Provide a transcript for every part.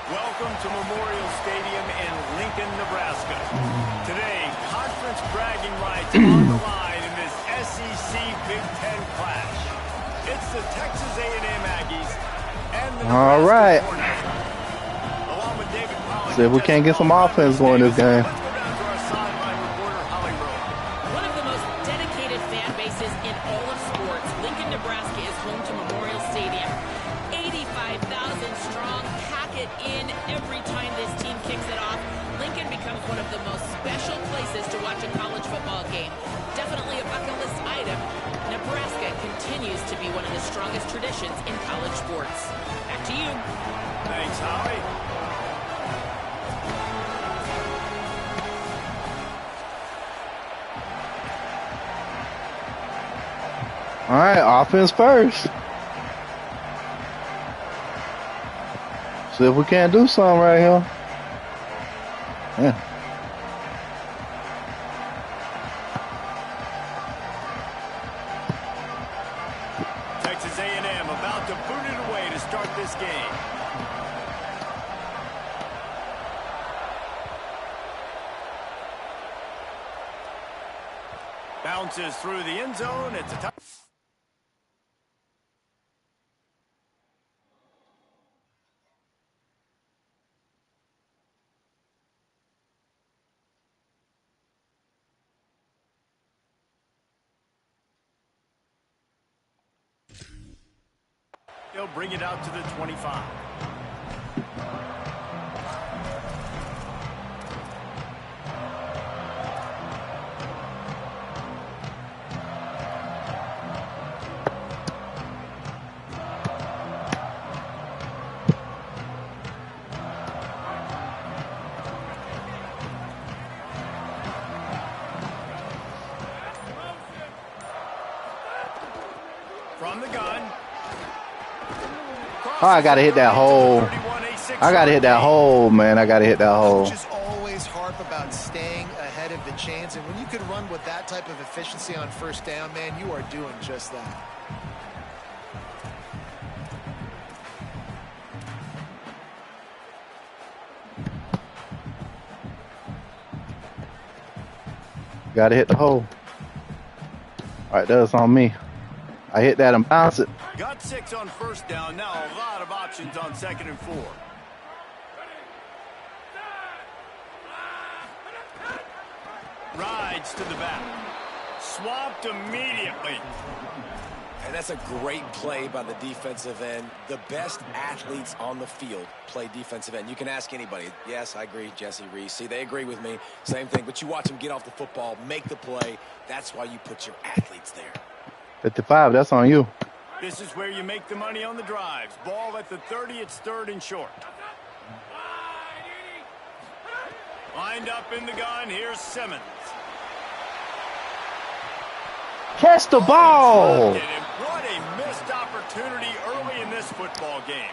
Welcome to Memorial Stadium in Lincoln, Nebraska. Today, conference bragging rights on the line in this SEC Big Ten clash. It's the Texas A&M Aggies and the Nebraska Hornets. Along with David Pollock. See if we can't get some offense going this game. Let's go down to our sideline reporter, Holly Rowe. One of the most dedicated fan bases in all of sports, Lincoln, Nebraska is home to Memorial Stadium. 85,000 strong, pack it in every time this team kicks it off. Lincoln becomes one of the most special places to watch a college football game. Definitely a bucket list item. Nebraska continues to be one of the strongest traditions in college sports. Back to you. Thanks, Holly. All right, offense first. See if we can't do something right here. Yeah. Texas A&M about to boot it away to start this game. Bounces through the end zone. It's a touchdown. He'll bring it out to the 25. From the gun. Oh, I gotta hit that hole. I gotta hit that hole, man. I gotta hit that hole. Coaches always harp about staying ahead of the chains, and when you can run with that type of efficiency on first down, man, you are doing just that. Gotta hit the hole. All right, that's on me. I hit that and bounce it. Got 6 on first down. Now a lot of options on 2nd and 4. Rides to the back. Swapped immediately. And that's a great play by the defensive end. The best athletes on the field play defensive end. You can ask anybody. Yes, I agree, Jesse Reese. See, they agree with me. Same thing. But you watch them get off the football, make the play. That's why you put your athletes there. 55, that's on you. This is where you make the money on the drives. Ball at the 30, it's 3rd and short. Lined up in the gun, here's Simmons. Catch the ball. What a missed opportunity early in this football game.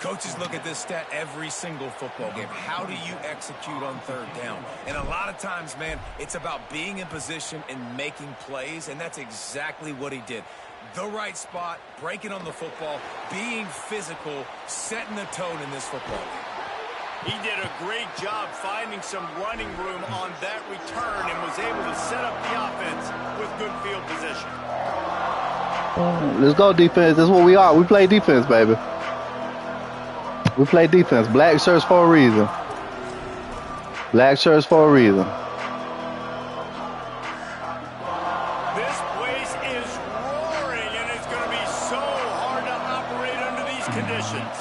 Coaches look at this stat every single football game. How do you execute on 3rd down? And a lot of times, man, it's about being in position and making plays, and that's exactly what he did. The right spot, breaking on the football, being physical, setting the tone in this football game. He did a great job finding some running room on that return and was able to set up the offense with good field position. Let's go defense. That's what we are. We play defense, baby. We play defense. Black shirts for a reason. Black shirts for a reason. This place is roaring, and it's going to be so hard to operate under these conditions.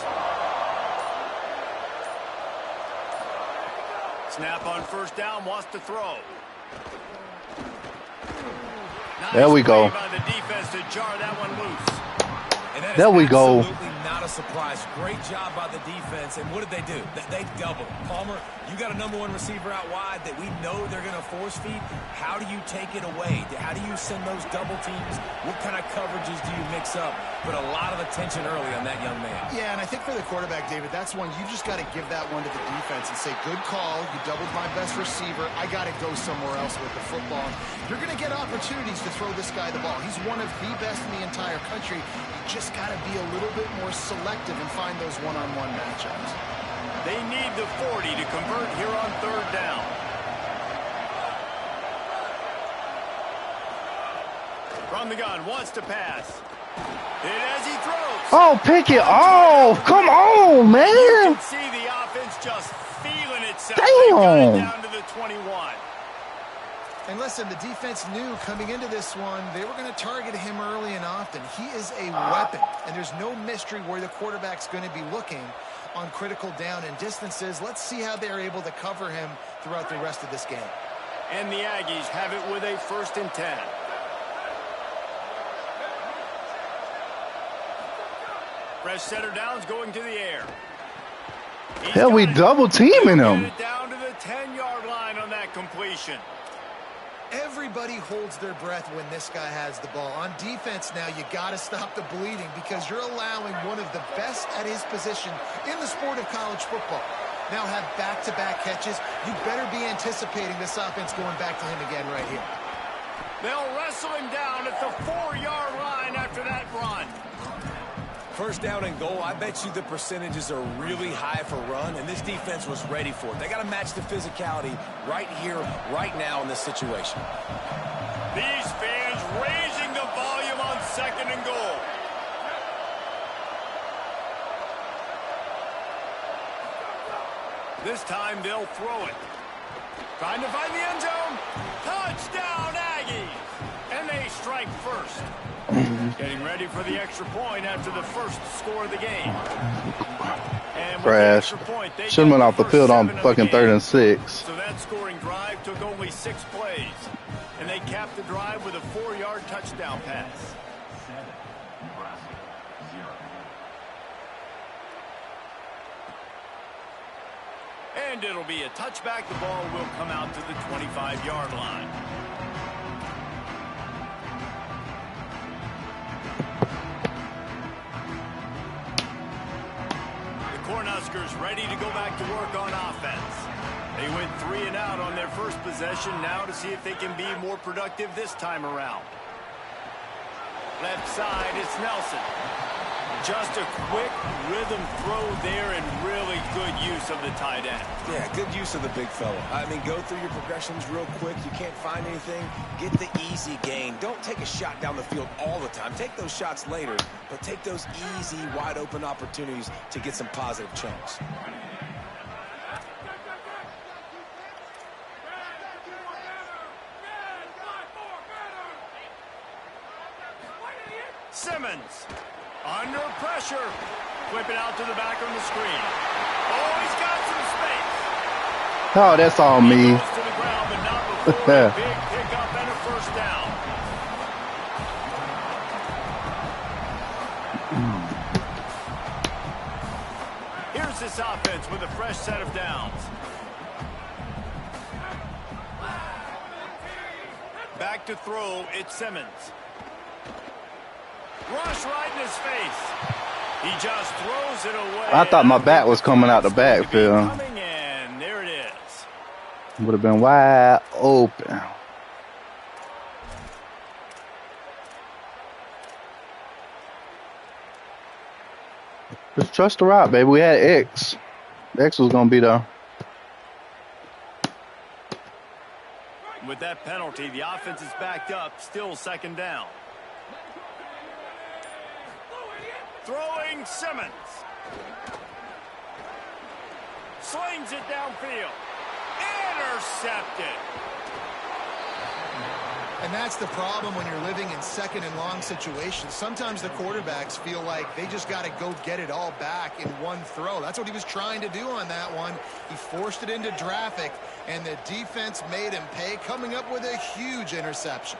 Snap on first down, wants to throw. Nice there we go. by the defense to jar that one loose. And that there we go. Not not a surprise. Great job by the defense. And what did they do? They doubled. Palmer, you got a #1 receiver out wide that we know they're going to force feed. How do you take it away? How do you send those double teams? What kind of coverages do you mix up? Put a lot of attention early on that young man. Yeah, and I think for the quarterback, David, that's one you've just got to give that one to the defense and say, good call. You doubled my best receiver. I got to go somewhere else with the football. You're going to get opportunities to throw this guy the ball. He's one of the best in the entire country. You just got to be a little bit more selective and find those one-on-one matchups. They need the 40 to convert here on 3rd down. From the gun, wants to pass. And as he throws. Oh, pick it off. Come on, man. You can see the offense just feeling itself. Damn. They got it down to the 21. And listen, the defense knew coming into this one, they were going to target him early and often. He is a weapon, and there's no mystery where the quarterback's going to be looking on critical down and distances. Let's see how they're able to cover him throughout the rest of this game. And the Aggies have it with a 1st and 10. Fresh center downs going to the air. Hell, we double teaming him. Down to the 10-yard line on that completion. Everybody holds their breath when this guy has the ball. On defense now, you got to stop the bleeding because you're allowing one of the best at his position in the sport of college football. Now have back-to-back catches. You better be anticipating this offense going back to him again right here. They'll wrestle him down at the 4-yard line after that run. 1st down and goal, I bet you the percentages are really high for run, and this defense was ready for it. They got to match the physicality right here, right now in this situation. These fans raising the volume on 2nd and goal. This time they'll throw it. Trying to find the end zone. Touchdown, Aggies! And they strike first. Getting ready for the extra point after the first score of the game. And Crash. Should've went off the field on fucking 3rd and 6. So that scoring drive took only 6 plays. And they capped the drive with a 4-yard touchdown pass. And it'll be a touchback. The ball will come out to the 25-yard line. Cornhuskers ready to go back to work on offense. They went 3 and out on their first possession, now to see if they can be more productive this time around. Left side, it's Nelson. Just a quick rhythm throw there and really good use of the tight end. Yeah, good use of the big fella. I mean, go through your progressions real quick. You can't find anything. Get the easy gain. Don't take a shot down the field all the time. Take those shots later, but take those easy, wide-open opportunities to get some positive chunks. Simmons. Under pressure. Flip it out to the back on the screen. Oh, he's got some space. Oh, that's all me. He goes to the ground, but not before a big pickup and a 1st down. Here's this offense with a fresh set of downs. Back to throw, it's Simmons. Rush right in his face. He just throws it away. I thought my back was coming out the backfield. And there it is. Would have been wide open. Just trust the route, baby. We had X. X was going to be there. With that penalty, the offense is backed up. Still 2nd down. Throwing Simmons. Slings it downfield. Intercepted. And that's the problem when you're living in 2nd and long situations. Sometimes the quarterbacks feel like they just got to go get it all back in one throw. That's what he was trying to do on that one. He forced it into traffic, and the defense made him pay, coming up with a huge interception.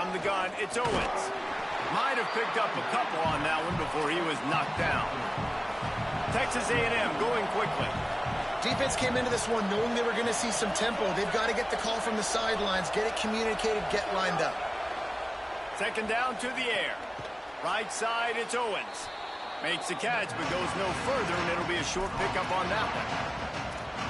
From the gun, it's Owens. Might have picked up a couple on that one before he was knocked down. Texas A&M going quickly. Defense came into this one knowing they were going to see some tempo. They've got to get the call from the sidelines, get it communicated, get lined up. Second down to the air. Right side, it's Owens. Makes the catch, but goes no further, and it'll be a short pickup on that one.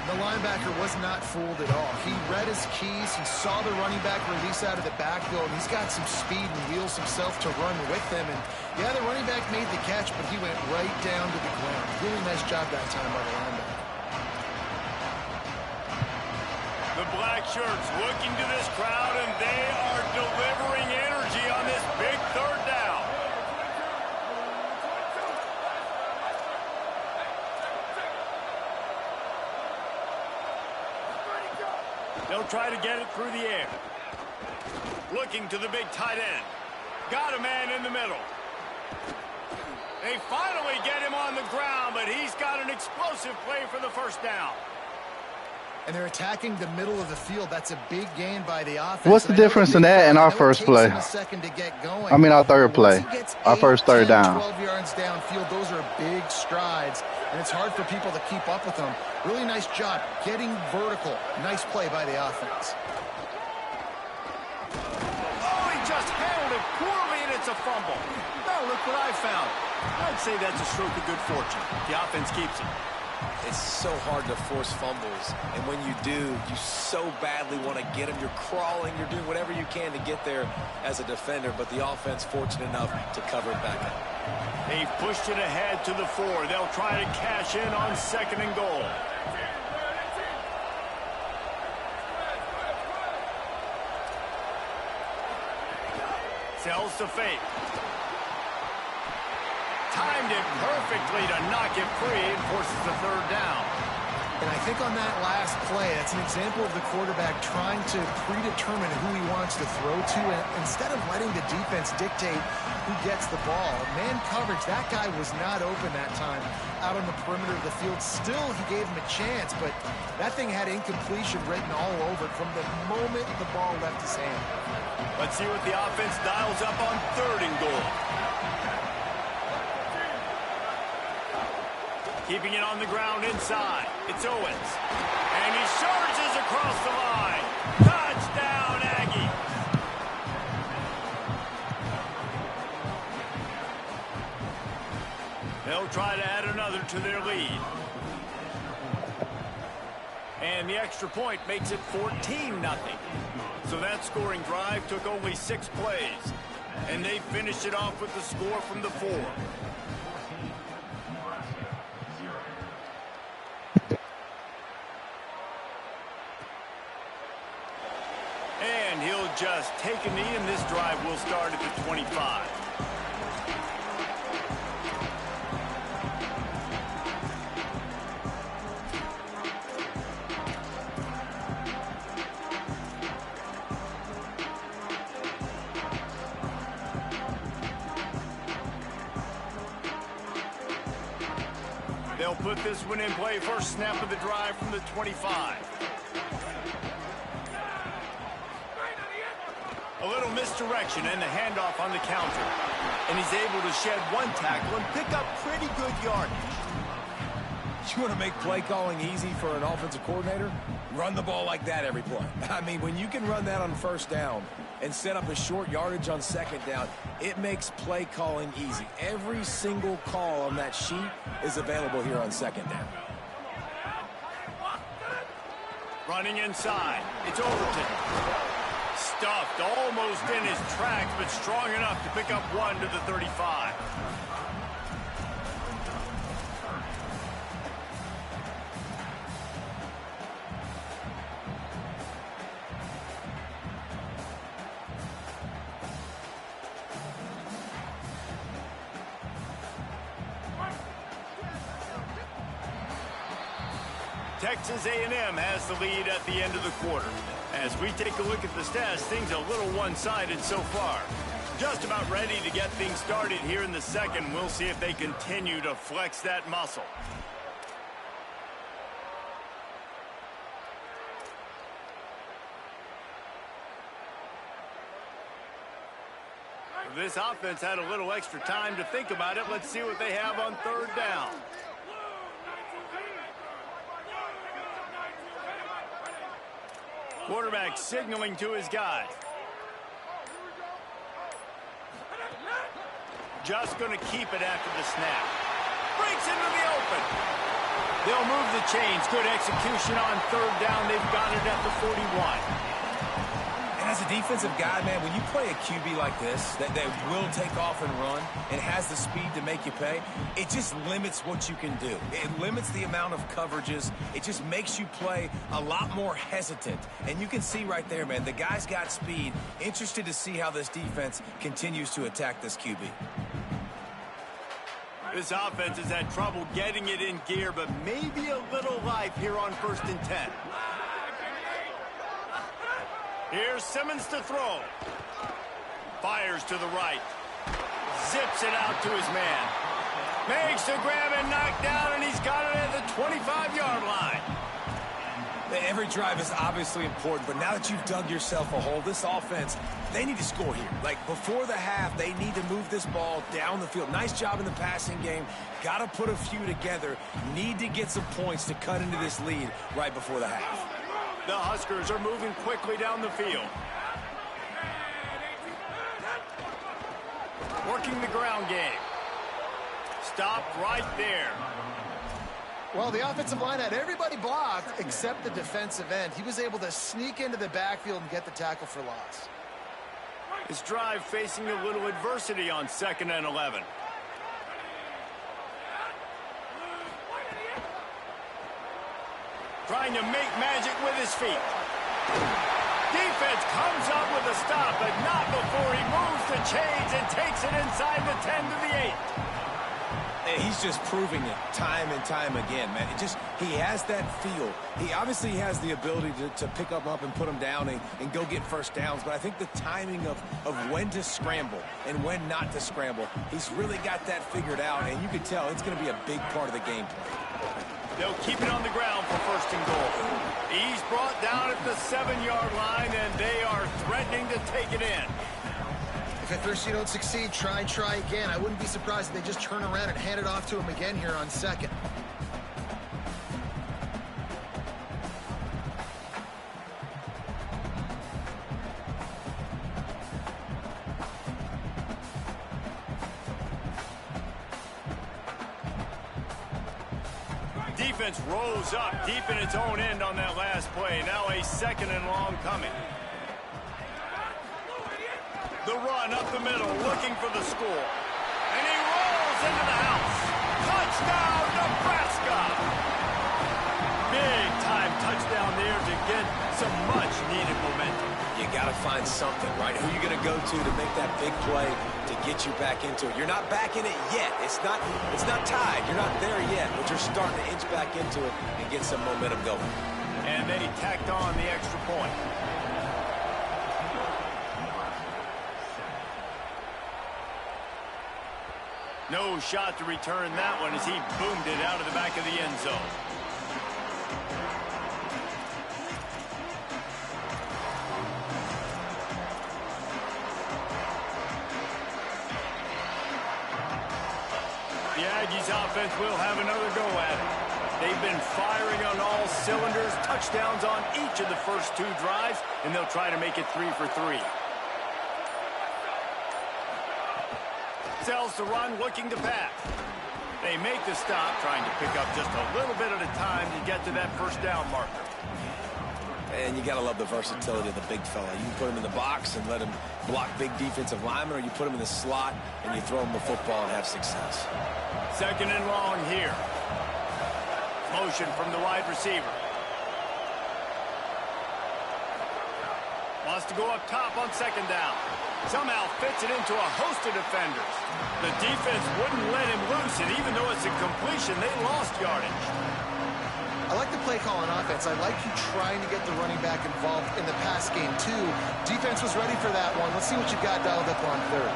The linebacker was not fooled at all. He read his keys. He saw the running back release out of the backfield, and he's got some speed and wheels himself to run with them. And, yeah, the running back made the catch, but he went right down to the ground. Really nice job that time by the linebacker. The black shirts looking to this crowd, and they are delivering energy on this big third down. They'll try to get it through the air. Looking to the big tight end. Got a man in the middle. They finally get him on the ground, but he's got an explosive play for the first down. And they're attacking the middle of the field. That's a big gain by the offense. What's the difference in that and our first play? I mean, our third play. Our first third down. 12 yards downfield. Those are big strides, and it's hard for people to keep up with them. Really nice job getting vertical. Nice play by the offense. Oh, he just handled it poorly, and it's a fumble. Now look what I found. I'd say that's a stroke of good fortune. The offense keeps it. It's so hard to force fumbles, and when you do, you so badly want to get them. You're crawling, you're doing whatever you can to get there as a defender, but the offense fortunate enough to cover it back up. They've pushed it ahead to the 4. They'll try to cash in on 2nd and goal. Sells to fake. Timed it perfectly to knock it free and forces the 3rd down. And I think on that last play, that's an example of the quarterback trying to predetermine who he wants to throw to, and instead of letting the defense dictate who gets the ball. Man coverage, that guy was not open that time out on the perimeter of the field. Still, he gave him a chance, but that thing had incompletion written all over it from the moment the ball left his hand. Let's see what the offense dials up on 3rd and goal. Keeping it on the ground inside. It's Owens. And he charges across the line. Touchdown, Aggie. They'll try to add another to their lead. And the extra point makes it 14-0. So that scoring drive took only 6 plays. And they finished it off with the score from the 4. And he'll just take a knee, and this drive will start at the 25. They'll put this one in play. First snap of the drive from the 25. A little misdirection and the handoff on the counter. And he's able to shed 1 tackle and pick up pretty good yardage. You want to make play calling easy for an offensive coordinator? Run the ball like that every play. I mean, when you can run that on 1st down and set up a short yardage on 2nd down, it makes play calling easy. Every single call on that sheet is available here on 2nd down. Running inside. It's Overton. Stuffed almost in his tracks, but strong enough to pick up 1 to the 35. Texas A&M has the lead at the end of the quarter. As we take a look at the stats, things a little one-sided so far. Just about ready to get things started here in the 2nd. We'll see if they continue to flex that muscle. This offense had a little extra time to think about it. Let's see what they have on third down. Quarterback signaling to his guy. Just going to keep it after the snap. Breaks into the open. They'll move the chains. Good execution on third down. They've got it at the 41. And as a defensive guy, man, when you play a QB like this that will take off and run and has the speed to make you pay, it just limits what you can do. It limits the amount of coverages. It just makes you play a lot more hesitant. And you can see right there, man, the guy's got speed. Interested to see how this defense continues to attack this QB. This offense has had trouble getting it in gear, but maybe a little life here on 1st and 10. Here's Simmons to throw. Fires to the right. Zips it out to his man. Makes the grab and knock down, and he's got it at the 25-yard line. Every drive is obviously important, but now that you've dug yourself a hole, this offense, they need to score here. Like, before the half, they need to move this ball down the field. Nice job in the passing game. Got to put a few together. Need to get some points to cut into this lead right before the half. The Huskers are moving quickly down the field. Working the ground game. Stop right there. Well, the offensive line had everybody blocked except the defensive end. He was able to sneak into the backfield and get the tackle for loss. His drive facing a little adversity on 2nd and 11. Trying to make magic with his feet. Defense comes up with a stop, but not before he moves the chains and takes it inside the 10 to the 8. And he's just proving it time and time again, man. He has that feel. He obviously has the ability to pick them up and put them down and go get first downs, but I think the timing of when to scramble and when not to scramble, he's really got that figured out, and you can tell it's going to be a big part of the game plan. They'll keep it on the ground for 1st and goal. He's brought down at the 7-yard line, and they are threatening to take it in. If at first you don't succeed, try again. I wouldn't be surprised if they just turn around and hand it off to him again here on 2nd. Defense rolls up deep in its own end on that last play. Now a 2nd and long coming. The run up the middle, looking for the score. And he rolls into the house. Touchdown, Nebraska! Big time touchdown there to get some much-needed momentum. You got to find something, right? Who are you going to go to make that big play to get you back into it? You're not back in it yet. It's not tied. You're not there yet, but you're starting to inch back into it and get some momentum going. And then he tacked on the extra point. No shot to return that one as he boomed it out of the back of the end zone. The Aggies offense will have another go at it. They've been firing on all cylinders, touchdowns on each of the first 2 drives, and they'll try to make it 3 for 3. Sells the run, looking to pass. They make the stop, trying to pick up just a little bit at a time to get to that first down marker. And you got to love the versatility of the big fella. You can put him in the box and let him block big defensive linemen, or you put him in the slot and you throw him the football and have success. 2nd and long here. Motion from the wide receiver. Wants to go up top on 2nd down. Somehow fits it into a host of defenders. The defense wouldn't let him loose, and even though it's a completion, they lost yardage. I like the play call on offense. I like you trying to get the running back involved in the pass game, too. Defense was ready for that one. Let's see what you got dialed up on 3rd.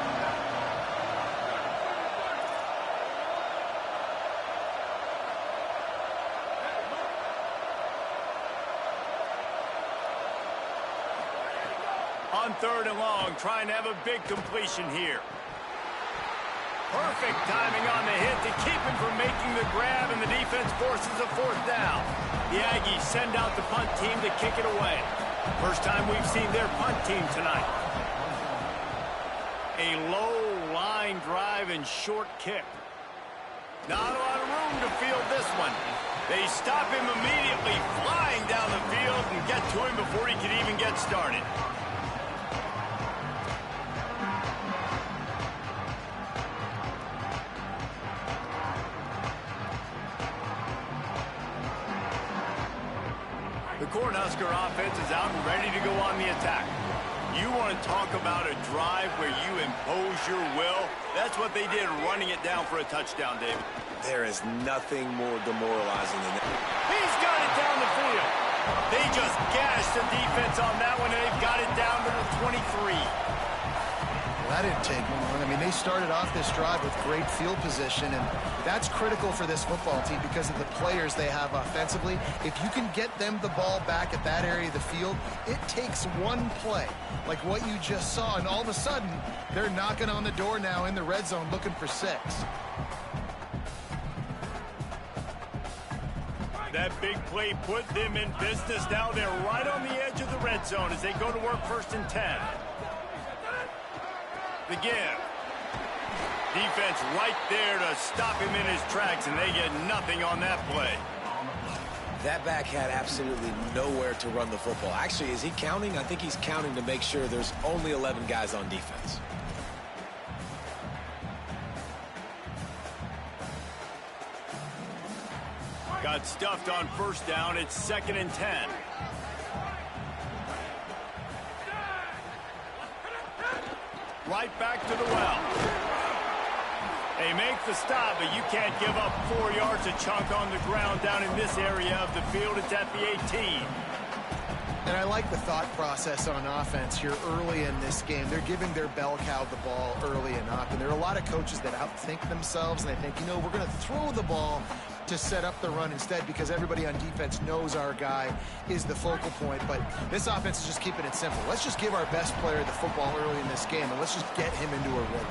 On 3rd and long, trying to have a big completion here. Perfect timing on the hit to keep him from making the grab, and the defense forces a 4th down. The Aggies send out the punt team to kick it away. First time we've seen their punt team tonight. A low line drive and short kick. Not a lot of room to field this one. They stop him immediately, flying down the field, and get to him before he can even get started. The Cornhusker offense is out and ready to go on the attack. You want to talk about a drive where you impose your will? That's what they did, running it down for a touchdown, David. There is nothing more demoralizing than that. He's got it down the field. They just gashed the defense on that one, and they've got it down to the 23. That didn't take long. I mean, they started off this drive with great field position, and that's critical for this football team because of the players they have offensively. If you can get them the ball back at that area of the field, it takes one play, like what you just saw, and all of a sudden, they're knocking on the door now in the red zone looking for 6. That big play put them in business. Now they're right on the edge of the red zone as they go to work 1st and 10. The give. Defense right there to stop him in his tracks, and they get nothing on that play. That back had absolutely nowhere to run the football. Actually, is he counting? I think he's counting to make sure there's only 11 guys on defense. Got stuffed on 1st down. It's 2nd and 10. Right back to the well. They make the stop, but you can't give up 4 yards a chunk on the ground down in this area of the field. It's at the 18. And I like the thought process on offense here early in this game. They're giving their bell cow the ball early enough, and there are a lot of coaches that outthink themselves, and they think, you know, we're going to throw the ball to set up the run instead because everybody on defense knows our guy is the focal point. But this offense is just keeping it simple. Let's just give our best player the football early in this game, and let's just get him into a rhythm.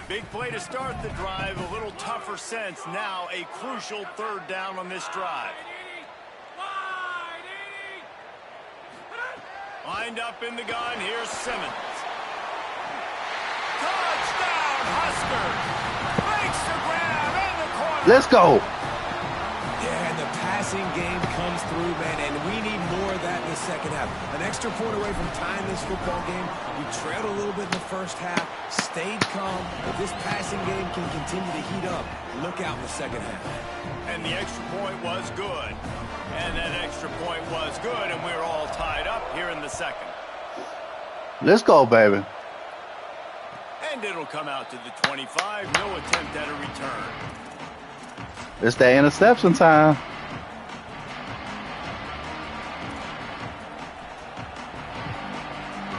Big play to start the drive, a little tougher sense. Now a crucial 3rd down on this drive. Lined up in the gun, here's Simmons. Touchdown, Huskers! Makes the grab in the corner. Let's go. Yeah, and the passing game comes through, man, and we need more of that in the 2nd half. An extra point away from tying this football game. We trailed a little bit in the 1st half, stayed calm. If this passing game can continue to heat up, look out in the 2nd half. And the extra point was good. And that extra point was good, and we're all tied up here in the 2nd. Let's go, baby. And it'll come out to the 25. No attempt at a return. It's the interception time.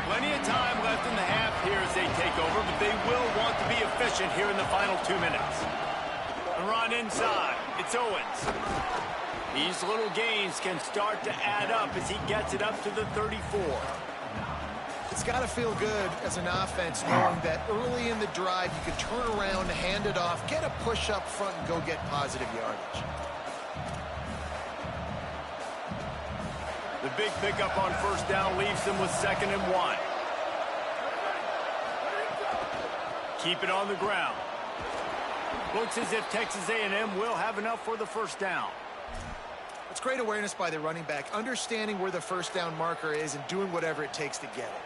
Plenty of time left in the half here as they take over, but they will want to be efficient here in the final 2 minutes. A run inside. It's Owens. These little gains can start to add up as he gets it up to the 34. It's got to feel good as an offense knowing that early in the drive you can turn around, hand it off, get a push up front, and go get positive yardage. The big pickup on 1st down leaves them with 2nd and 1. Keep it on the ground. Looks as if Texas A&M will have enough for the 1st down. It's great awareness by the running back, understanding where the 1st down marker is and doing whatever it takes to get it.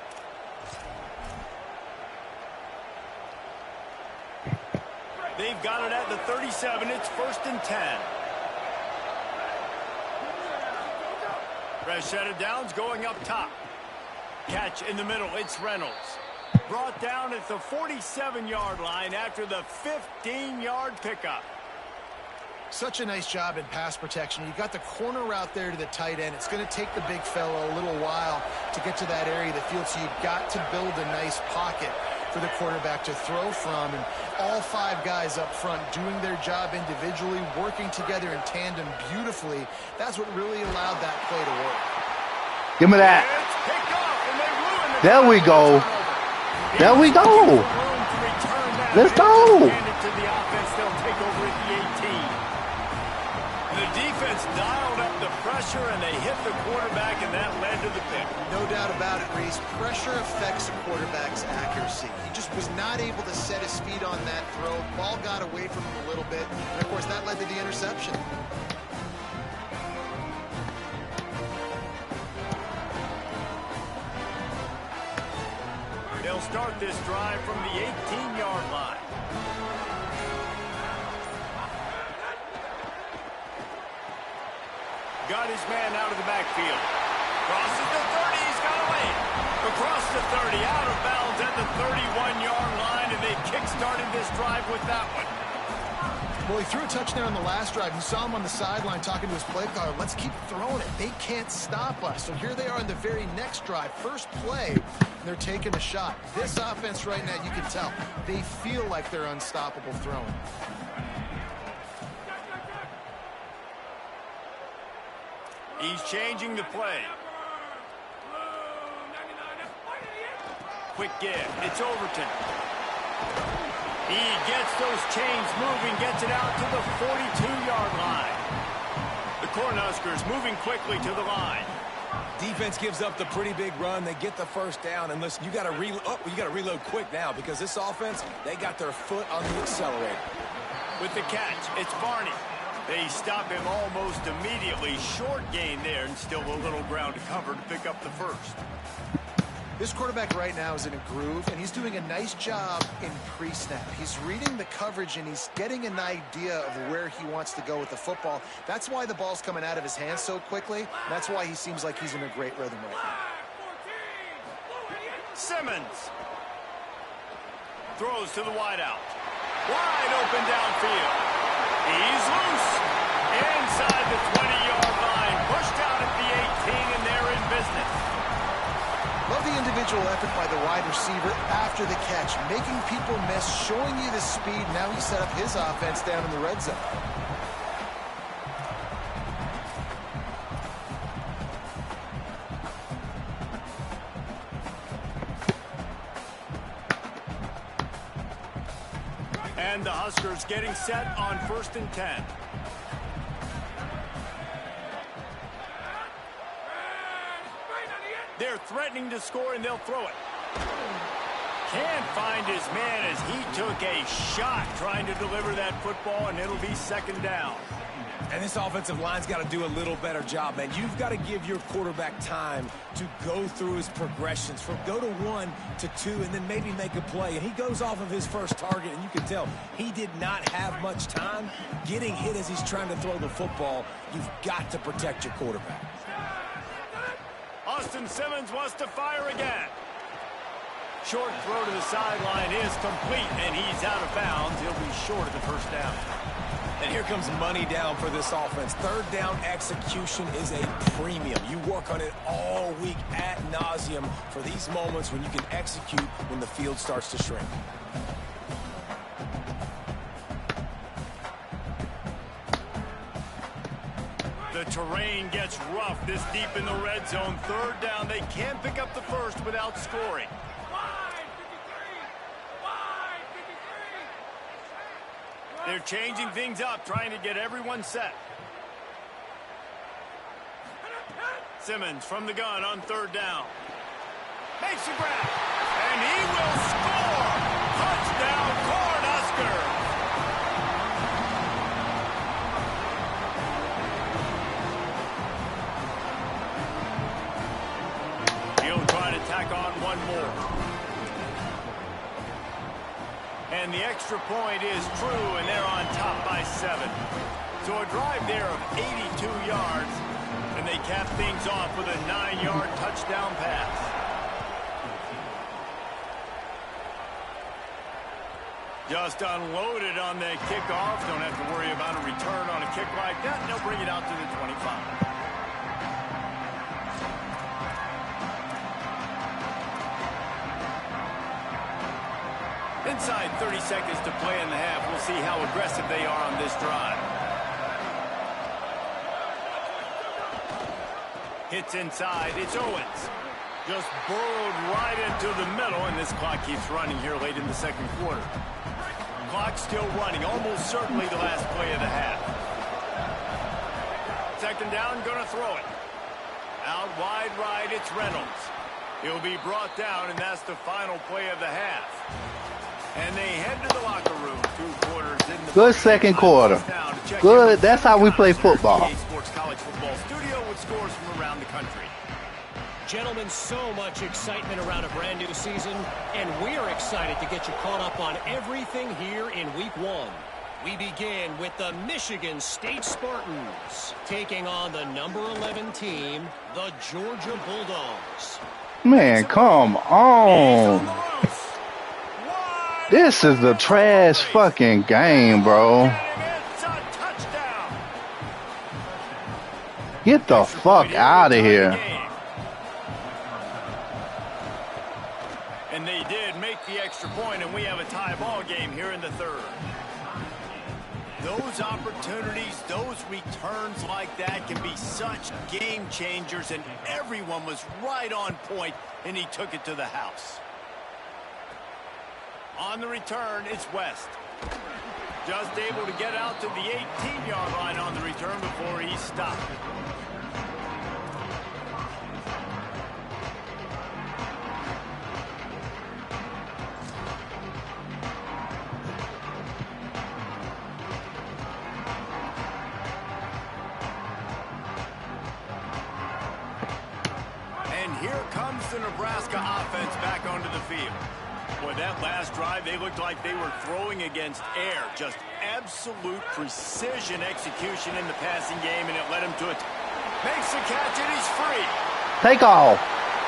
They've got it at the 37. It's 1st and 10. Fresh set of downs going up top. Catch in the middle. It's Reynolds. Brought down at the 47-yard line after the 15-yard pickup. Such a nice job in pass protection. You got the corner route there to the tight end. It's going to take the big fella a little while to get to that area of the field, so you've got to build a nice pocket for the quarterback to throw from. And all 5 guys up front doing their job individually, working together in tandem beautifully. That's what really allowed that play to work. Give me that. There we go. There we go. Let's go. The defense dialed up the pressure, and they hit the quarterback, and that led to the pick. No doubt about it, Reese. Pressure affects a quarterback's accuracy. He just was not able to set his feet on that throw. Ball got away from him a little bit, and, of course, that led to the interception. They'll start this drive from the 18-yard line. Got his man out of the backfield. Crosses the 30. He's got away. Across the 30, out of bounds at the 31-yard line, and they kick-started this drive with that one. Well, he threw a touchdown on the last drive. You saw him on the sideline talking to his play caller. Let's keep throwing it. They can't stop us. So here they are in the very next drive. First play, and they're taking a shot. This offense right now, you can tell, they feel like they're unstoppable throwing. He's changing the play. Quick give. It's Overton. He gets those chains moving, gets it out to the 42-yard line. The Cornhuskers moving quickly to the line. Defense gives up the pretty big run. They get the first down. And listen, you got to reload quick now, because this offense, they got their foot on the accelerator. With the catch, it's Barney. They stop him almost immediately. Short gain there, and still a little ground to cover to pick up the first. This quarterback right now is in a groove, and he's doing a nice job in pre-snap. He's reading the coverage, and he's getting an idea of where he wants to go with the football. That's why the ball's coming out of his hands so quickly. That's why he seems like he's in a great rhythm right now. Simmons throws to the wideout. Wide open downfield. He's loose. Inside the 20-yard line. Pushed out at the 18, and they're in business. Love the individual effort by the wide receiver after the catch, making people miss, showing you the speed. Now he set up his offense down in the red zone. And the Huskers getting set on 1st and 10. They're threatening to score, and they'll throw it. Can't find his man as he took a shot trying to deliver that football, and it'll be 2nd down. And this offensive line's got to do a little better job, man. You've got to give your quarterback time to go through his progressions, from go to 1 to 2, and then maybe make a play. And he goes off of his first target, and you can tell he did not have much time getting hit as he's trying to throw the football. You've got to protect your quarterback. Austin Simmons wants to fire again. Short throw to the sideline is complete, and he's out of bounds. He'll be short of the first down. And here comes money down for this offense. 3rd down execution is a premium. You work on it all week ad nauseum for these moments when you can execute when the field starts to shrink. The terrain gets rough this deep in the red zone. 3rd down. They can't pick up the first without scoring. They're changing things up, trying to get everyone set. Simmons from the gun on 3rd down. Makes a grab, and he will score! Touchdown, Cornhuskers! He'll try to tack on one more. And the extra point is true, and they're on top by 7. So a drive there of 82 yards, and they cap things off with a 9-yard touchdown pass. Just unloaded on that kickoff. Don't have to worry about a return on a kick like that. And they'll bring it out to the 25. Inside 30 seconds to play in the half. We'll see how aggressive they are on this drive. Hits inside. It's Owens. Just burrowed right into the middle, and this clock keeps running here late in the second quarter. Clock still running, almost certainly the last play of the half. Second down, gonna throw it. Out wide right, it's Reynolds. He'll be brought down, and that's the final play of the half. And they head to the locker room. 2 quarters in the good second quarter. Good. That's how we play football. Sports College Football Studio with scores from around the country. Gentlemen, so much excitement around a brand new season, and we're excited to get you caught up on everything here in Week 1. We begin with the Michigan State Spartans taking on the number 11 team, the Georgia Bulldogs. Man, come on. This is a trash fucking game, bro. Get the fuck out of here. And they did make the extra point, and we have a tie ball game here in the third. Those opportunities, those returns like that can be such game changers, and everyone was right on point, and he took it to the house. On the return, it's West. Just able to get out to the 18-yard line on the return before he stopped. And here comes the Nebraska offense back onto the field. Boy, that last drive, they looked like they were throwing against air. Just absolute precision execution in the passing game, and it led him to it. Makes the catch, and he's free. Take all.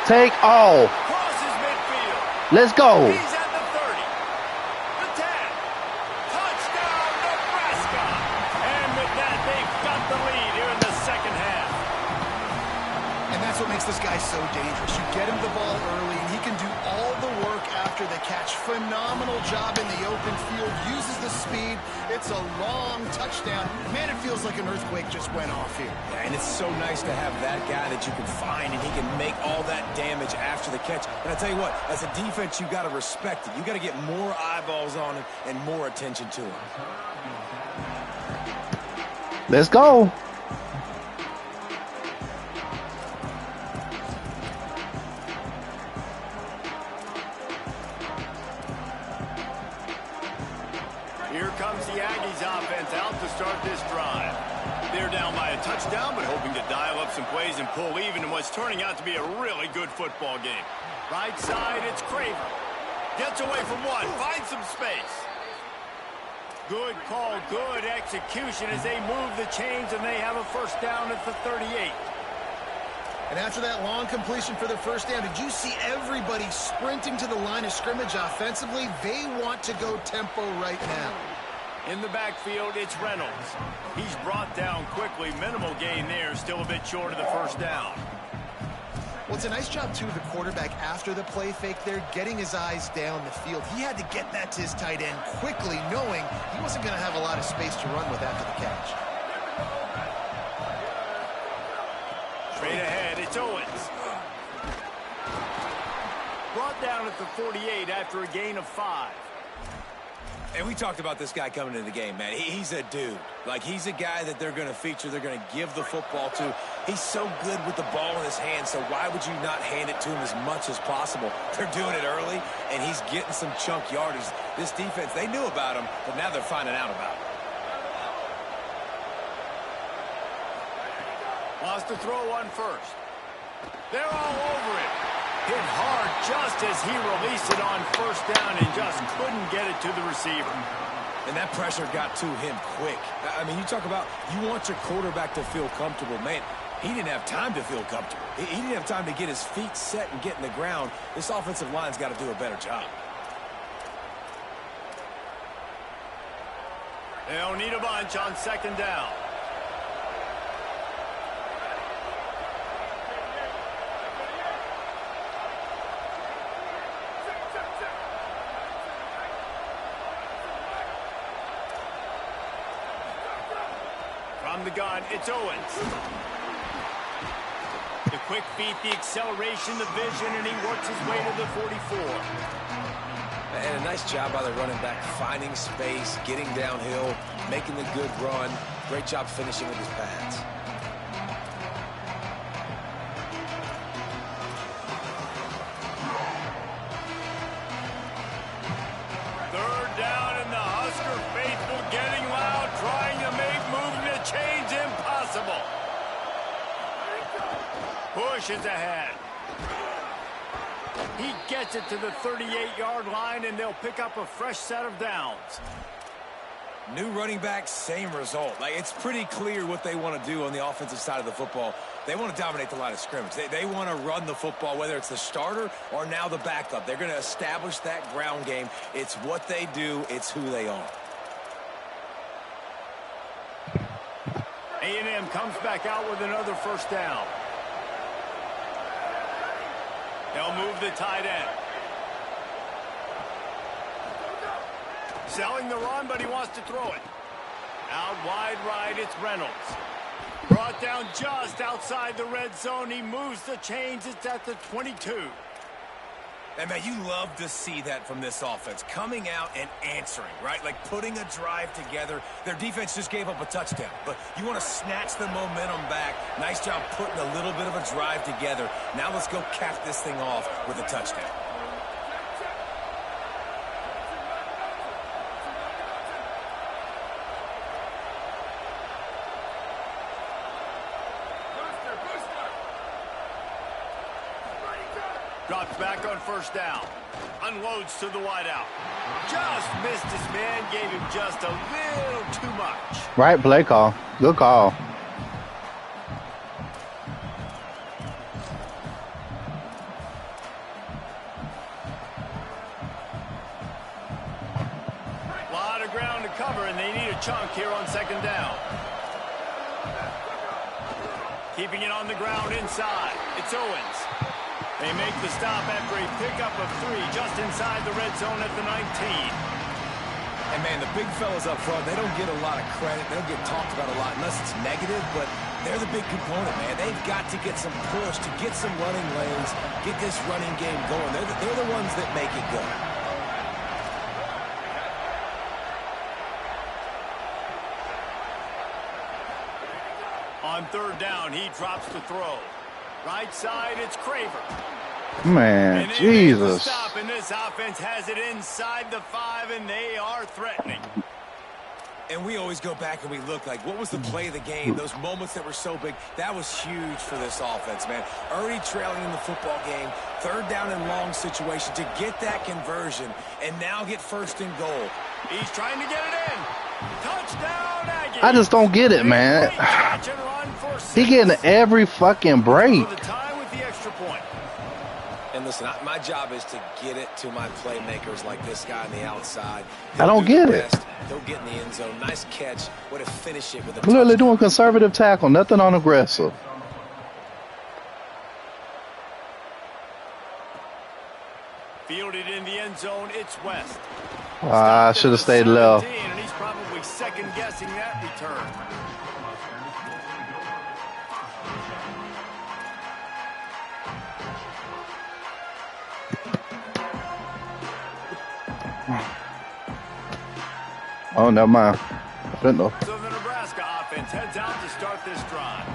Take all. Crosses midfield. Let's go. He's at the 30. The 10. Touchdown, Nebraska. And with that, they've got the lead here in the second half. And that's what makes this guy so dangerous. You get him the ball early, and he can do all the work after the catch. Phenomenal job in the open field. Uses the speed. It's a long touchdown. Man, it feels like an earthquake just went off here. Yeah, and it's so nice to have that guy that you can find, and he can make all that damage after the catch. And I tell you what, as a defense, you got to respect it. You got to get more eyeballs on him and more attention to him. Let's go. Here comes the Aggies offense out to start this drive. They're down by a touchdown, but hoping to dial up some plays and pull even in what's turning out to be a really good football game. Right side, it's Craver. Gets away from one, finds some space. Good call, good execution as they move the chains, and they have a first down at the 38. And after that long completion for the first down, did you see everybody sprinting to the line of scrimmage offensively? They want to go tempo right now. In the backfield, it's Reynolds. He's brought down quickly. Minimal gain there, still a bit short of the first down. Well, it's a nice job, too, of the quarterback after the play fake there, getting his eyes down the field. He had to get that to his tight end quickly, knowing he wasn't going to have a lot of space to run with after the catch. Straight ahead, it's Owens. Brought down at the 48 after a gain of 5. And we talked about this guy coming into the game, man. He's a dude. Like, he's a guy that they're going to feature, they're going to give the football to. He's so good with the ball in his hand, so why would you not hand it to him as much as possible? They're doing it early, and he's getting some chunk yardage. This defense, they knew about him, but now they're finding out about him. Wants to throw one first. They're all over it. Hit hard just as he released it on first down and just couldn't get it to the receiver. And that pressure got to him quick. I mean, you talk about you want your quarterback to feel comfortable. Man, he didn't have time to feel comfortable. He didn't have time to get his feet set and get in the ground. This offensive line's got to do a better job. They'll need a bunch on second down. From the gun, it's Owens. The quick feet, the acceleration, the vision, and he works his way to the 44. And a nice job by the running back, finding space, getting downhill, making the good run. Great job finishing with his pads. Third down, and the Husker faithful getting loud, trying to make movement to change impossible. Push is ahead. He gets it to the 38-yard line, and they'll pick up a fresh set of downs. New running back, same result. Like, it's pretty clear what they want to do on the offensive side of the football. They want to dominate the line of scrimmage. They want to run the football, whether it's the starter or now the backup. They're going to establish that ground game. It's what they do. It's who they are. A&M comes back out with another first down. They'll move the tight end. Selling the run, but he wants to throw it. Out wide right, it's Reynolds. Brought down just outside the red zone. He moves the chains. It's at the 22. And, man, you love to see that from this offense. Coming out and answering, right? Like putting a drive together. Their defense just gave up a touchdown. But you want to snatch the momentum back. Nice job putting a little bit of a drive together. Now let's go cap this thing off with a touchdown. Drops back on first down. Unloads to the wideout. Just missed his man. Gave him just a little too much. Right play call. Good call. A lot of ground to cover, and they need a chunk here on second down. Keeping it on the ground inside. It's Owens. They make the stop after a pickup of 3 just inside the red zone at the 19. And, man, the big fellas up front, they don't get a lot of credit. They don't get talked about a lot unless it's negative, but they're the big component, man. They've got to get some push to get some running lanes, get this running game going. They're the ones that make it go. On third down, he drops the throw. Right side, it's Craver. Man, Jesus. Stop, and this offense has it inside the 5, and they are threatening. And we always go back and we look like, what was the play of the game? Those moments that were so big, that was huge for this offense, man. Already trailing in the football game, third down and long situation to get that conversion and now get first and goal. He's trying to get it in. Touchdown, Aggies. I just don't get it, man. He getting every fucking break. For the tie with the extra point. And listen, my job is to get it to my playmakers like this guy on the outside. I don't get it. He'll get in the end zone. Nice catch. Way to finish it with a Literally touchdown. doing conservative tackle, nothing on aggressive. Fielded in the end zone, it's West. I should have stayed left. And he's probably second-guessing that return. Oh, never mind. I didn't know. So the Nebraska offense heads out to start this drive.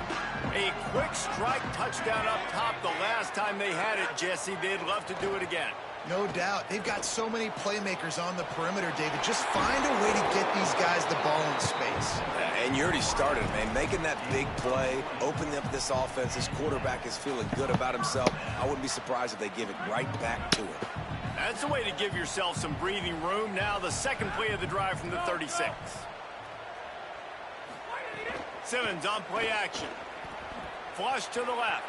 A quick strike touchdown up top the last time they had it, Jesse. They'd love to do it again. No doubt. They've got so many playmakers on the perimeter, David. Just find a way to get these guys the ball in space. And you already started, man. Making that big play, opening up this offense. This quarterback is feeling good about himself. I wouldn't be surprised if they give it right back to him. That's the way to give yourself some breathing room. Now the second play of the drive from the 36. Simmons on play action. Flush to the left.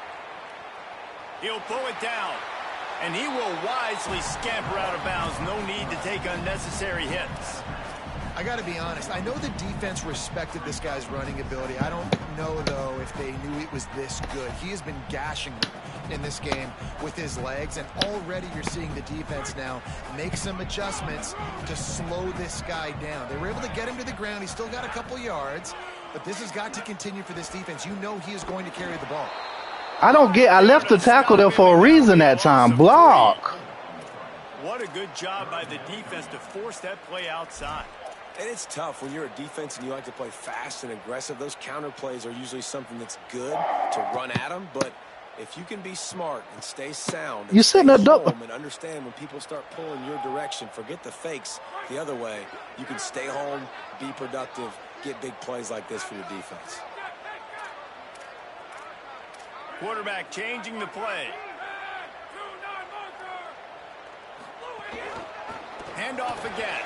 He'll pull it down. And he will wisely scamper out of bounds. No need to take unnecessary hits. I I got to be honest. I know the defense respected this guy's running ability. I don't know, though, if they knew it was this good. He has been gashing them in this game with his legs, and already you're seeing the defense now make some adjustments to slow this guy down. They were able to get him to the ground. He's still got a couple yards, but this has got to continue for this defense. You know he is going to carry the ball. I don't get. I left the tackle there for a reason that time. Block. What a good job by the defense to force that play outside. And it's tough when you're a defense and you like to play fast and aggressive. Those counter plays are usually something that's good to run at them, but if you can be smart and stay sound and You sitting there and understand when people start pulling your direction, forget the fakes the other way, you can stay home, be productive, get big plays like this for your defense. Quarterback changing the play. Handoff again.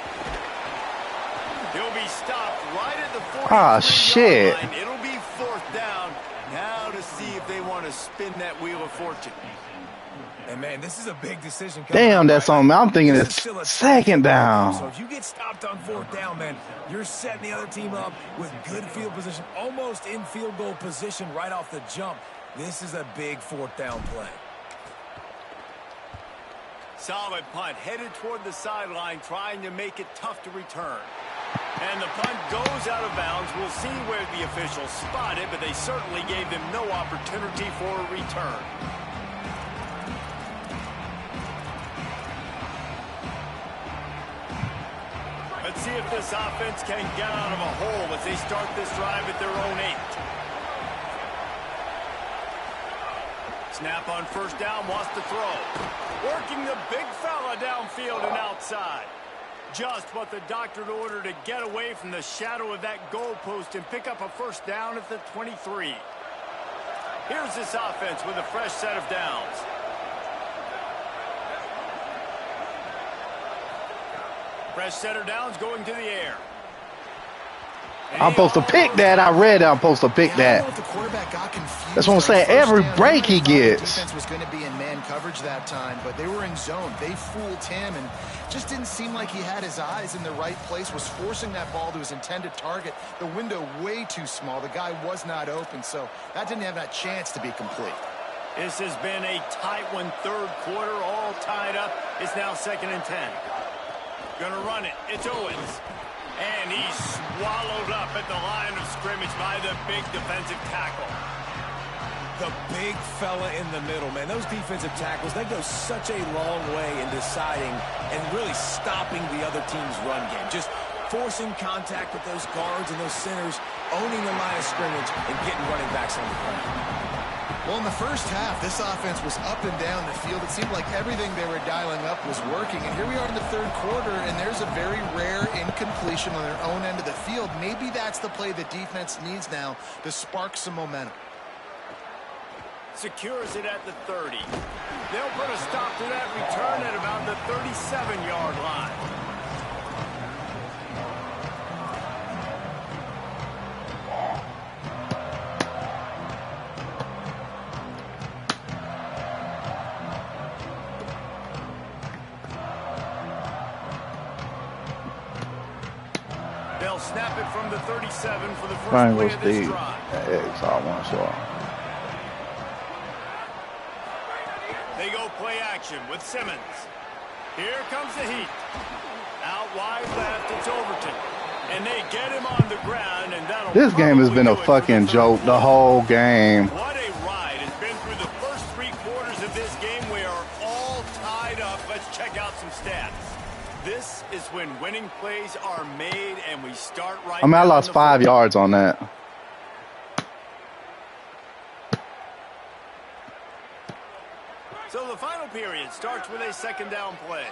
He'll be stopped right at the 43-yard line. It'll be 4th down. Now to see if they want to spin that wheel of fortune. And, man, this is a big decision. Damn, that's on me. I'm thinking it's 2nd down. So if you get stopped on 4th down, man, you're setting the other team up with good field position, almost in field goal position right off the jump. This is a big 4th down play. Solid punt, headed toward the sideline, trying to make it tough to return. And the punt goes out of bounds. We'll see where the officials spot it, but they certainly gave them no opportunity for a return. Let's see if this offense can get out of a hole as they start this drive at their own 8. Snap on 1st down, wants to throw. Working the big fella downfield and outside. Just what the doctor ordered to get away from the shadow of that goalpost and pick up a 1st down at the 23. Here's this offense with a fresh set of downs. Fresh set of downs going to the air. I'm supposed to pick that. I read I'm supposed to pick that. That's what I'm saying. Every break he gets. Defense was going to be in man coverage that time, but they were in zone. They fooled him and just didn't seem like he had his eyes in the right place, was forcing that ball to his intended target. The window way too small. The guy was not open, so that didn't have that chance to be complete. This has been a tight one, 3rd quarter, all tied up. It's now 2nd and 10. Gonna run it. It's Owens. And he's swallowed up at the line of scrimmage by the big defensive tackle. The big fella in the middle, man. Those defensive tackles, they go such a long way in deciding and really stopping the other team's run game. Just forcing contact with those guards and those centers, owning the line of scrimmage, and getting running backs on the ground. Well, in the first half, this offense was up and down the field. It seemed like everything they were dialing up was working. And here we are in the 3rd quarter, and there's a very rare incompletion on their own end of the field. Maybe that's the play the defense needs now to spark some momentum. Secures it at the 30. They'll put a stop to that return at about the 37-yard line. They'll snap it from the 37 for the first play of this drive. They go play action with Simmons. Here comes the heat. Out wide left, it's Overton. And they get him on the ground, and that'll... This game has been a fucking joke the whole game. What a ride. It's been through the first 3 quarters of this game. We are all tied up. Let's check out some stats. This is when winning plays are made, and we start right. I mean, I lost 5 yards on that. So the final period starts with a 2nd down play.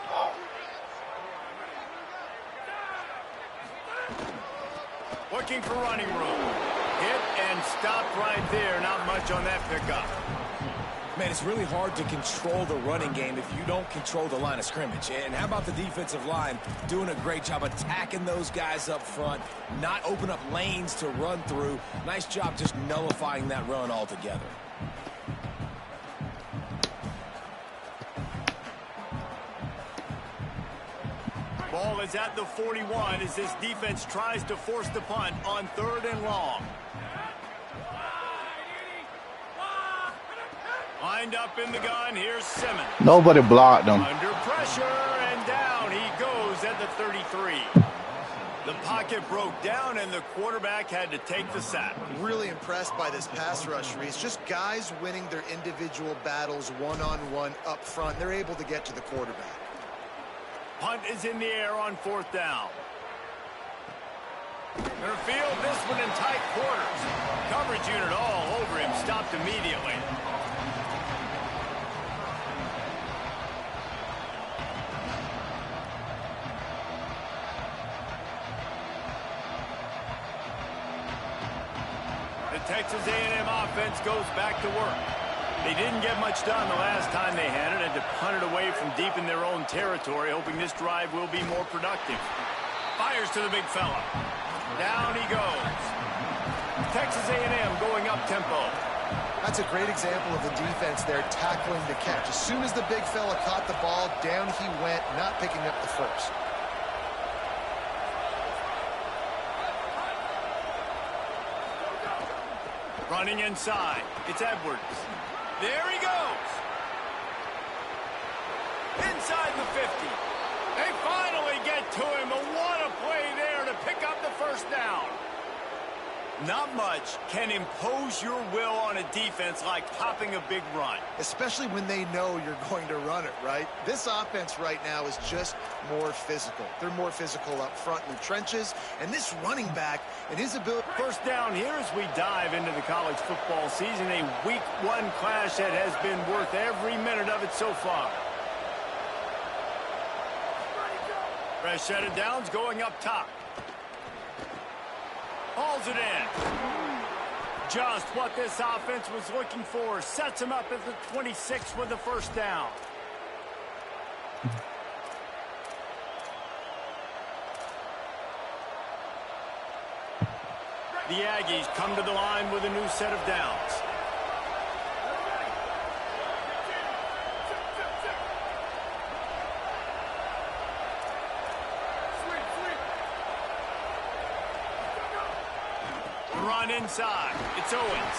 Looking for running room. Hit and stopped right there. Not much on that pickup. Man, it's really hard to control the running game if you don't control the line of scrimmage. And how about the defensive line doing a great job attacking those guys up front, not open up lanes to run through. Nice job just nullifying that run altogether. Ball Ball is at the 41 as this defense tries to force the punt on 3rd and long. Lined up in the gun, here's Simmons. Nobody blocked him. Under pressure, and down he goes at the 33. The pocket broke down, and the quarterback had to take the sack. Really impressed by this pass rush, Reese. Just guys winning their individual battles one-on-one up front. They're able to get to the quarterback. Punt is in the air on 4th down. Their field this one in tight quarters. Coverage unit all over him, stopped immediately. The Texas A&M offense goes back to work. They didn't get much done the last time they had it, and to punt it away from deep in their own territory, hoping this drive will be more productive. Fires to the big fella. Down he goes. Texas A&M going up tempo. That's a great example of the defense there tackling the catch. As soon as the big fella caught the ball, down he went, not picking up the first. Running inside. It's Edwards. There he goes. Inside the 50. They finally get to him. But what a play there to pick up the first down. Not much can impose your will on a defense like popping a big run. Especially when they know you're going to run it, right? This offense right now is just more physical. They're more physical up front in the trenches. And this running back and his ability... First down here as we dive into the college football season. A week 1 clash that has been worth every minute of it so far. Fresh set of downs going up top. Hauls it in. Just what this offense was looking for. Sets him up at the 26 with the first down. The Aggies come to the line with a new set of downs. Run inside. It's Owens.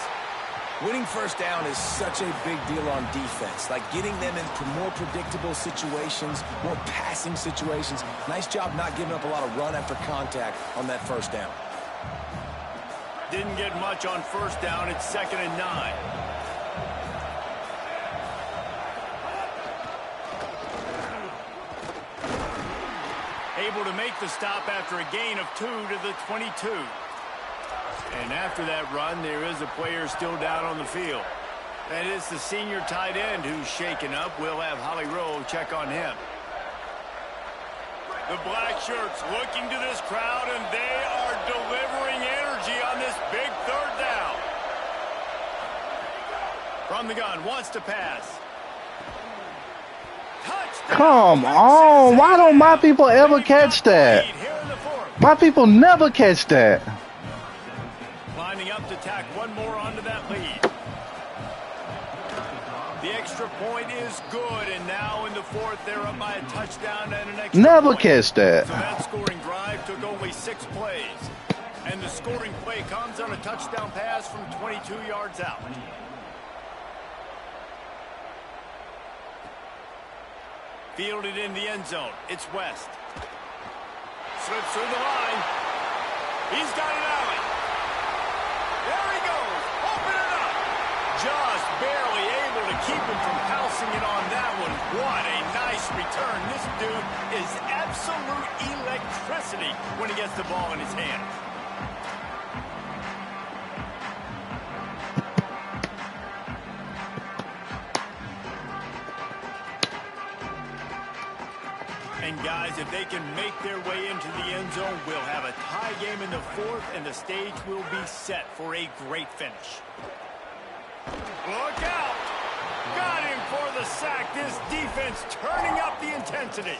Winning first down is such a big deal on defense. Like getting them into more predictable situations, more passing situations. Nice job not giving up a lot of run after contact on that first down. Didn't get much on first down. It's 2nd and 9. Able to make the stop after a gain of 2 to the 22. And after that run, there is a player still down on the field. That is the senior tight end who's shaken up. We'll have Holly Rowe check on him. The black shirts looking to this crowd, and they are delivering energy on this big 3rd down. From the gun, wants to pass. Touchdown. Come on. Why don't my people ever catch that? My people never catch that. Lining up to tack one more onto that lead. The extra point is good, and now in the 4th, they're up by a touchdown and an extra Never point. catch that. So that scoring drive took only 6 plays. And the scoring play comes on a touchdown pass from 22 yards out. Fielded in the end zone. It's West. Slips through the line. He's got an alley. There he goes. Open it up. Just barely able to keep him from pouncing it on that one. What a nice return. This dude is absolute electricity when he gets the ball in his hand. And guys, if they can make their way into the end zone, we'll have a tie game in the 4th, and the stage will be set for a great finish. Look out! Got him for the sack. This defense turning up the intensity.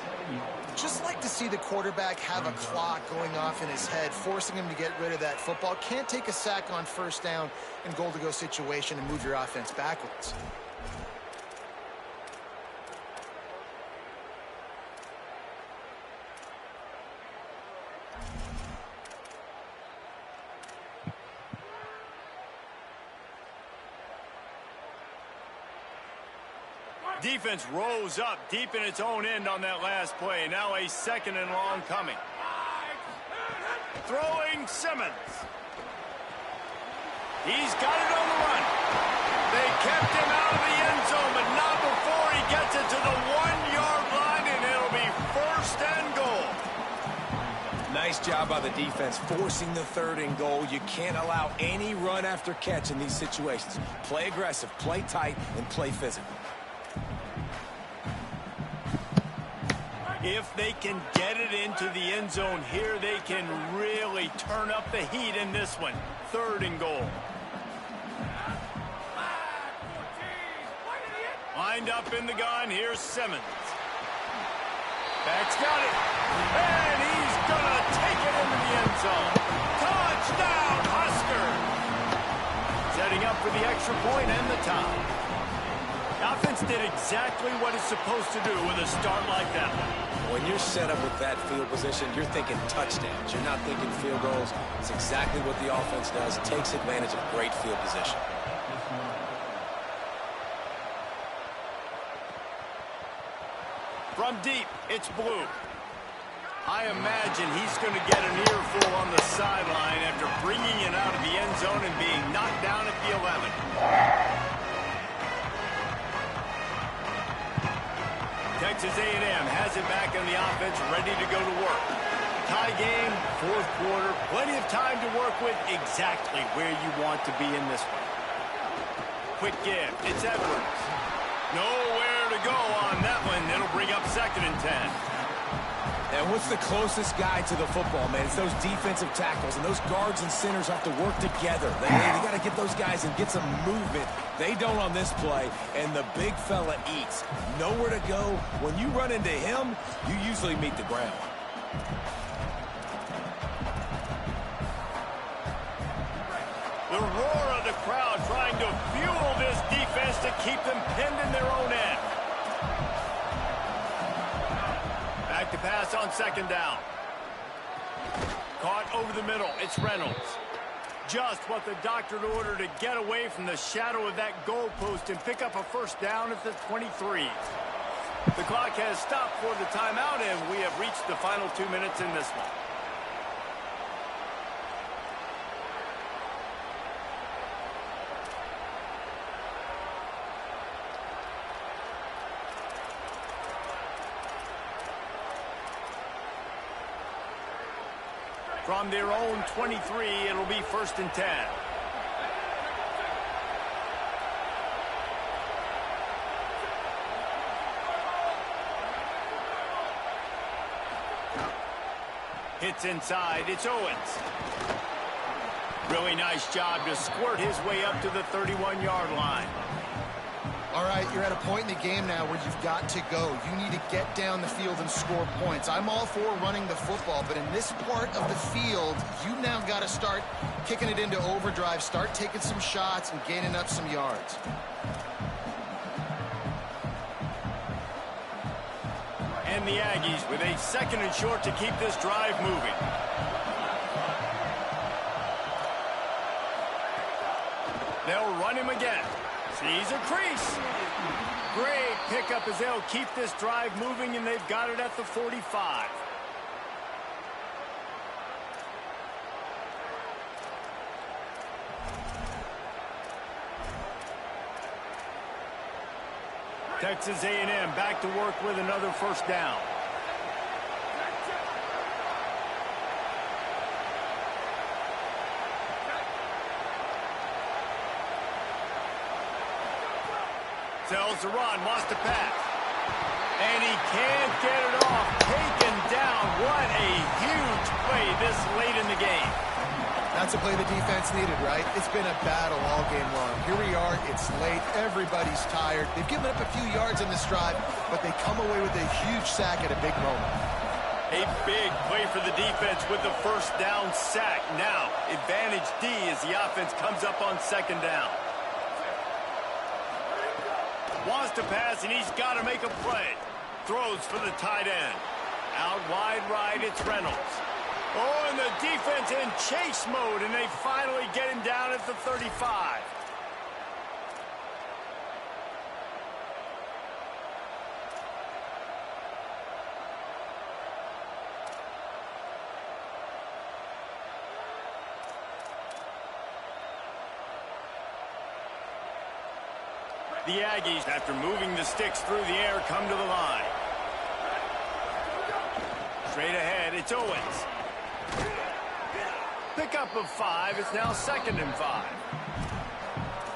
Just like to see the quarterback have a clock going off in his head, forcing him to get rid of that football. Can't take a sack on first down in goal-to-go situation and move your offense backwards. Defense rose up deep in its own end on that last play. Now a second and long coming. Throwing Simmons. He's got it on the run. They kept him out of the end zone, but not before he gets it to the 1-yard line, and it'll be first and goal. Nice job by the defense forcing the 3rd and goal. You can't allow any run after catch in these situations. Play aggressive, play tight, and play physical. If they can get it into the end zone here, they can really turn up the heat in this one. 3rd and goal. Lined up in the gun, here's Simmons. Back's got it. And he's going to take it into the end zone. Touchdown, Huskers! Setting up for the extra point and the tie. The offense did exactly what it's supposed to do with a start like that one. When you're set up with that field position, you're thinking touchdowns. You're not thinking field goals. It's exactly what the offense does. It takes advantage of great field position. From deep, it's Blue. I imagine he's going to get an earful on the sideline after bringing it out of the end zone and being knocked down at the 11. Texas A&M has it back in the offense, ready to go to work. Tie game, 4th quarter, plenty of time to work with, exactly where you want to be in this one. Quick give, it's Edwards. Nowhere to go on that one. It'll bring up 2nd and 10. And what's the closest guy to the football, man? It's those defensive tackles, and those guards and centers have to work together. They got to get those guys and get some movement. They don't on this play, and the big fella eats. Nowhere to go. When you run into him, you usually meet the ground. The roar of the crowd trying to fuel this defense to keep them pinned in their own end. Back to pass on 2nd down. Caught over the middle. It's Reynolds. Just what the doctor ordered to get away from the shadow of that goalpost and pick up a 1st down at the 23. The clock has stopped for the timeout, and we have reached the final 2 minutes in this one. From their own 23, it'll be 1st and 10. Hits inside, it's Owens. Really nice job to squirt his way up to the 31-yard line. All right, you're at a point in the game now where you've got to go. You need to get down the field and score points. I'm all for running the football, but in this part of the field, you now got to start kicking it into overdrive, start taking some shots and gaining up some yards. And the Aggies with a 2nd and short to keep this drive moving. They'll run him again. Sees a crease. Great pickup as they'll keep this drive moving, and they've got it at the 45. Texas A&M back to work with another 1st down. Tells the run, wants to pass. And he can't get it off. Taken down. What a huge play this late in the game. That's a play the defense needed, right? It's been a battle all game long. Here we are. It's late. Everybody's tired. They've given up a few yards in this drive, but they come away with a huge sack at a big moment. A big play for the defense with the 1st down sack. Now, advantage D as the offense comes up on 2nd down. Wants to pass, and he's got to make a play. Throws for the tight end. Out wide right, it's Reynolds. Oh, and the defense in chase mode, and they finally get him down at the 35. The Aggies, after moving the sticks through the air, come to the line. Straight ahead, it's Owens. Pickup of 5. It's now 2nd and 5.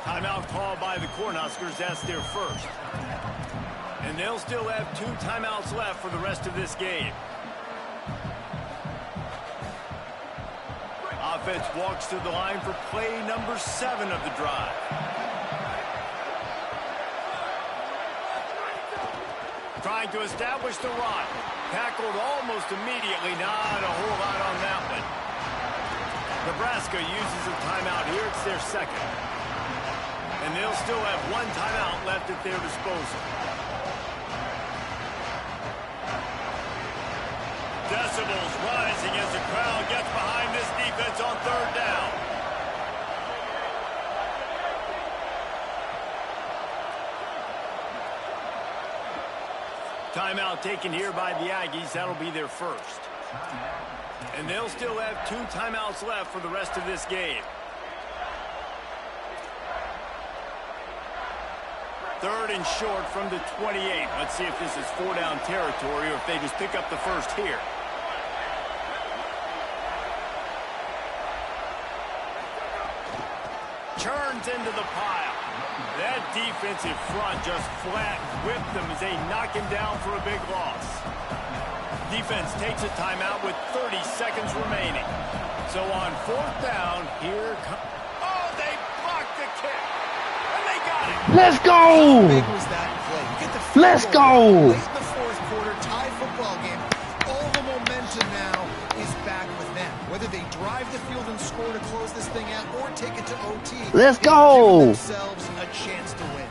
Timeout called by the Cornhuskers. That's their first. And they'll still have 2 timeouts left for the rest of this game. Offense walks to the line for play number 7 of the drive. Trying to establish the run. Tackled almost immediately. Not a whole lot on that one. Nebraska uses a timeout here. It's their second. And they'll still have 1 timeout left at their disposal. Decibels rising as the crowd gets behind this defense on 3rd down. Timeout taken here by the Aggies. That'll be their first. And they'll still have 2 timeouts left for the rest of this game. 3rd and short from the 28. Let's see if this is 4-down territory or if they just pick up the first here. Turns into the pile. That defensive front just flat whipped them as they knock him down for a big loss. Defense takes a timeout with 30 seconds remaining. So on 4th down, here comes... Oh, they blocked the kick. And they got it. Let's go! How big was that play? You get the field Let's goal go! late in the 4th quarter, tie football game. All the momentum now is back with them. Whether they drive the field and score to close this thing out or take it to OT, Let's they go! give themselves a chance to win.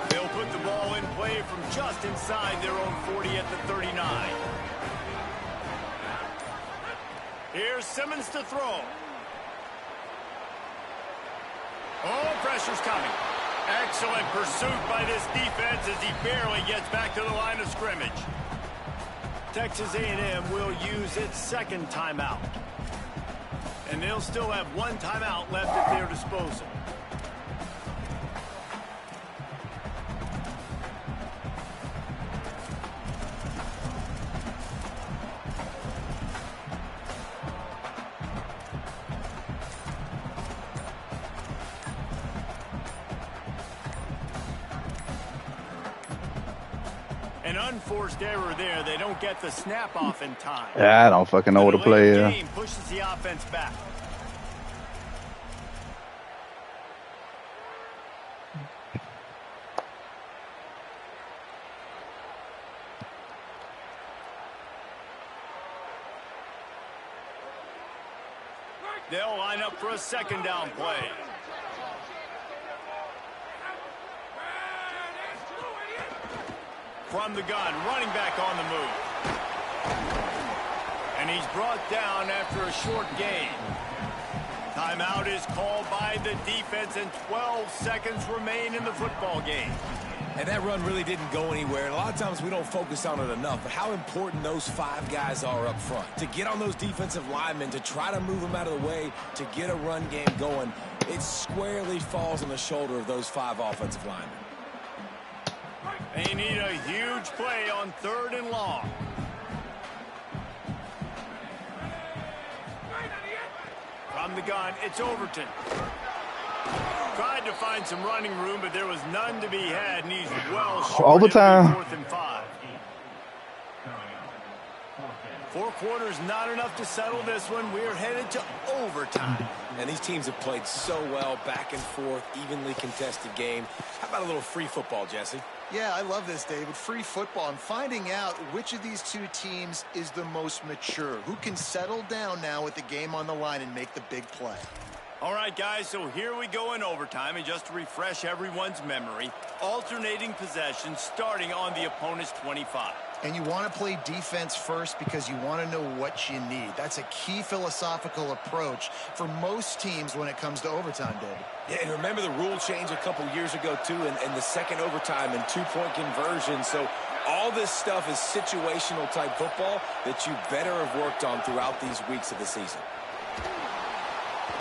They'll put the ball in play from just inside their own 40 at the 39. Here's Simmons to throw. Oh, pressure's coming. Excellent pursuit by this defense as he barely gets back to the line of scrimmage. Texas A&M will use its 2nd timeout. And they'll still have 1 timeout left at their disposal. An unforced error there. They don't get the snap off in time. Yeah, I don't fucking know what to play here. Game pushes the offense back. They'll line up for a 2nd down play. From the gun, running back on the move. And he's brought down after a short gain. Timeout is called by the defense and 12 seconds remain in the football game. And that run really didn't go anywhere. And a lot of times we don't focus on it enough, but how important those 5 guys are up front. To get on those defensive linemen, to try to move them out of the way, to get a run game going, it squarely falls on the shoulder of those 5 offensive linemen. They need a huge play on 3rd and long. From the gun, it's Overton. Tried to find some running room, but there was none to be had, and he's well short. Overtime. 4th and 5. 4 quarters not enough to settle this one. We're headed to overtime. And these teams have played so well, back and forth, evenly contested game. How about a little free football, Jesse? Yeah, I love this, David. Free football. I'm finding out which of these 2 teams is the most mature. Who can settle down now with the game on the line and make the big play. All right, guys, so here we go in overtime. And just to refresh everyone's memory, alternating possessions starting on the opponent's 25. And you want to play defense first because you want to know what you need. That's a key philosophical approach for most teams when it comes to overtime, David. Yeah, and remember the rule change a couple years ago, too, and the second overtime and 2-point conversion. So all this stuff is situational type football that you better have worked on throughout these weeks of the season.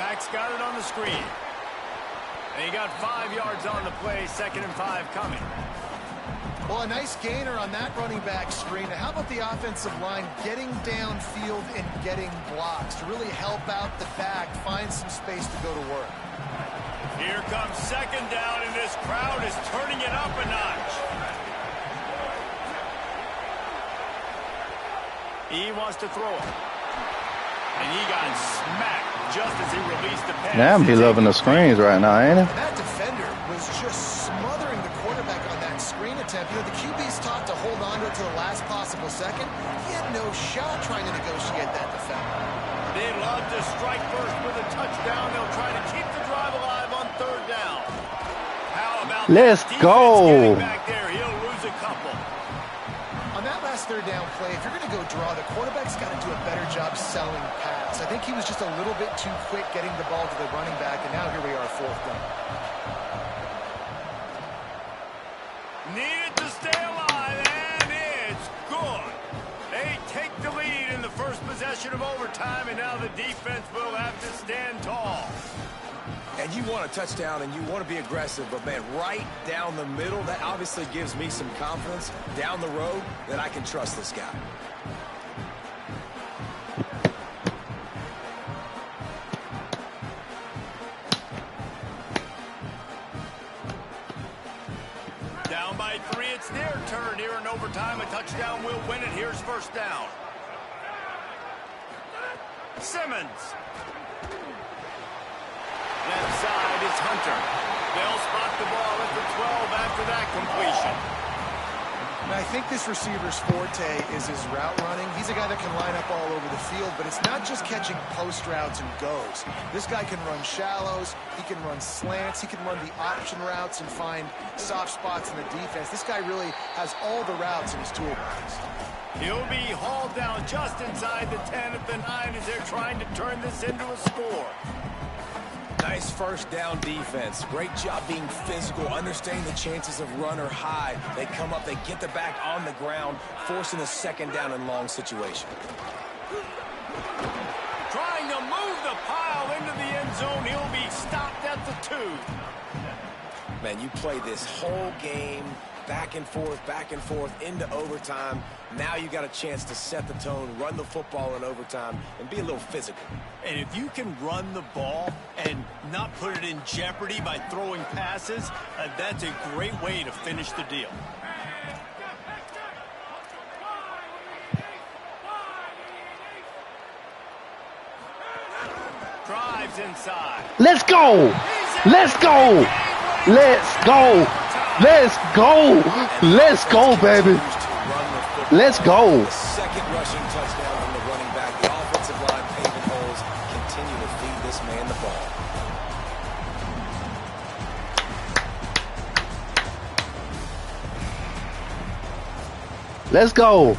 Back's got it on the screen. And he got 5 yards on the play, 2nd and 5 coming. Well, a nice gainer on that running back screen. Now, how about the offensive line getting downfield and getting blocks to really help out the back, find some space to go to work? Here comes 2nd down, and this crowd is turning it up a notch. He wants to throw it. And he got smacked just as he released the pass. Damn, he loving the screens right now, ain't he? And that defender was just smothering the quarterback on that screen attempt. You know, the QB's taught to hold on to it to the last possible second. He had no shot trying to negotiate that defender. They love to strike first with a touchdown. They'll try to keep the drive alive on 3rd down. How about Let's go. Back there, he'll lose a couple. On that last 3rd down play, if you're going to go draw, the quarterback's got to do a better job selling pass. I think he was just a little bit too quick getting the ball to the running back, and now here we are, 4th down. Needed to stay alive, and it's good. They take the lead in the first possession of overtime, and now the defense will have to stand tall. And you want a touchdown and you want to be aggressive, but man, right down the middle, that obviously gives me some confidence down the road that I can trust this guy. Down by 3, it's their turn here in overtime. A touchdown will win it. Here's 1st down. Simmons. Left side is Hunter. They'll spot the ball at the 12 after that completion. And I think this receiver's forte is his route running. He's a guy that can line up all over the field, but it's not just catching post routes and goes. This guy can run shallows, he can run slants, he can run the option routes and find soft spots in the defense. This guy really has all the routes in his toolbox. He'll be hauled down just inside the 10 at the 9 as they're trying to turn this into a score. Nice 1st down defense. Great job being physical, understanding the chances of run or hide. They come up, they get the back on the ground, forcing a 2nd down and long situation. Trying to move the pile into the end zone. He'll be stopped at the 2. Man, you play this whole game back and forth into overtime. Now you got a chance to set the tone, run the football in overtime, and be a little physical. And if you can run the ball and not put it in jeopardy by throwing passes, that's a great way to finish the deal. Drives inside. Let's go. Let's go. Let's go. Let's go. Let's go, baby. Let's go. The 2nd rushing touchdown from the running back. The offensive line paving holes. Continue to feed this man the ball. Let's go.